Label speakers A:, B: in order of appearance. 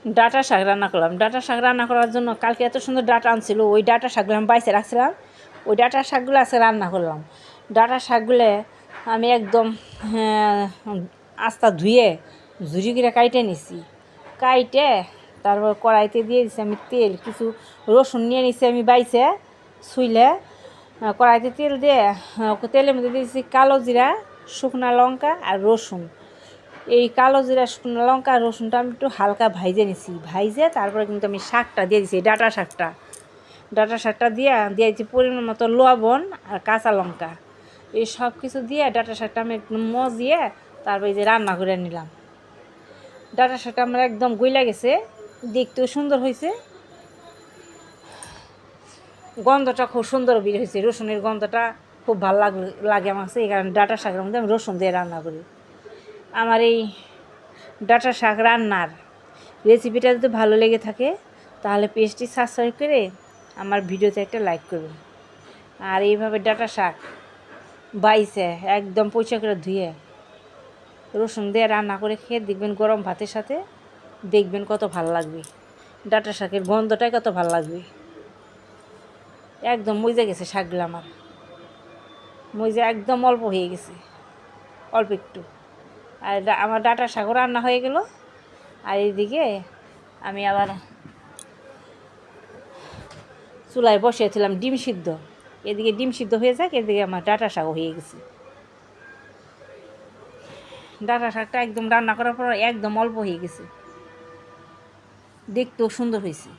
A: ডাঁটা শাক রান্না করলাম। ডাঁটা শাক রান্না করার জন্য কালকে এত সুন্দর ডাঁটা আনছিল, ওই ডাঁটা শাকগুলো আমি বাইসে রাখছিলাম, ওই ডাঁটা শাকগুলো আজকে রান্না করলাম। ডাঁটা শাকগুলো আমি একদম আস্তা ধুয়ে ঝুরি করে কাইটে নিছি, কাইটে তারপর কড়াইতে দিয়ে দিছি আমি তেল, কিছু রসুন নিয়ে নিছি আমি বাইসে ছুইলে, কড়াইতে তেল দিয়ে তেলের মধ্যে দিয়েছি কালো জিরা, শুকনো লঙ্কা আর রসুন। এই কালো জিরা, শুকনো লঙ্কা আর রসুনটা আমি একটু হালকা ভাইজে নিছি, ভাইজে তারপরে কিন্তু আমি শাকটা দিয়ে দিছি, ডাঁটা শাকটা দিয়েছি পরিমাণ মতো লবণ আর কাঁচা লঙ্কা। এই সব কিছু দিয়ে ডাঁটা শাকটা আমি একদম মজিয়ে তারপরে এই যে রান্না করে নিলাম। ডাঁটা শাকটা আমার একদম গইলা গেছে, দেখতেও সুন্দর হয়েছে, গন্ধটা খুব সুন্দর বের হয়েছে, রসুনের গন্ধটা খুব ভালো লাগে আমার কাছে, এই কারণে ডাঁটা শাকের মধ্যে আমি রসুন দিয়ে রান্না করি। আমার এই ডাঁটা শাক রান্নার রেসিপিটা যদি ভালো লেগে থাকে তাহলে পেজটি সাবস্ক্রাইব করে আমার ভিডিওতে একটা লাইক করবেন। আর এইভাবে ডাঁটা শাক বাইছে একদম পরিষ্কার করে ধুয়ে রসুন দিয়ে রান্না করে খেয়ে দেখবেন গরম ভাতের সাথে, দেখবেন কত ভালো লাগবে, ডাঁটা শাকের গন্ধটাই কত ভালো লাগবে। একদম মজে গেছে শাকগুলো, আমার মজে একদম অল্প হয়ে গেছে, অল্প একটু। আর আমার ডাঁটা শাকও রান্না হয়ে গেল। আর এইদিকে আমি আবার চুলায় বসিয়েছিলাম ডিম সিদ্ধ, এদিকে ডিম সিদ্ধ হয়ে যাক, এদিকে আমার ডাঁটা শাকও হয়ে গেছে। ডাঁটা শাকটা একদম রান্না করার পর একদম অল্প হয়ে গেছে, দেখতেও সুন্দর হয়েছে।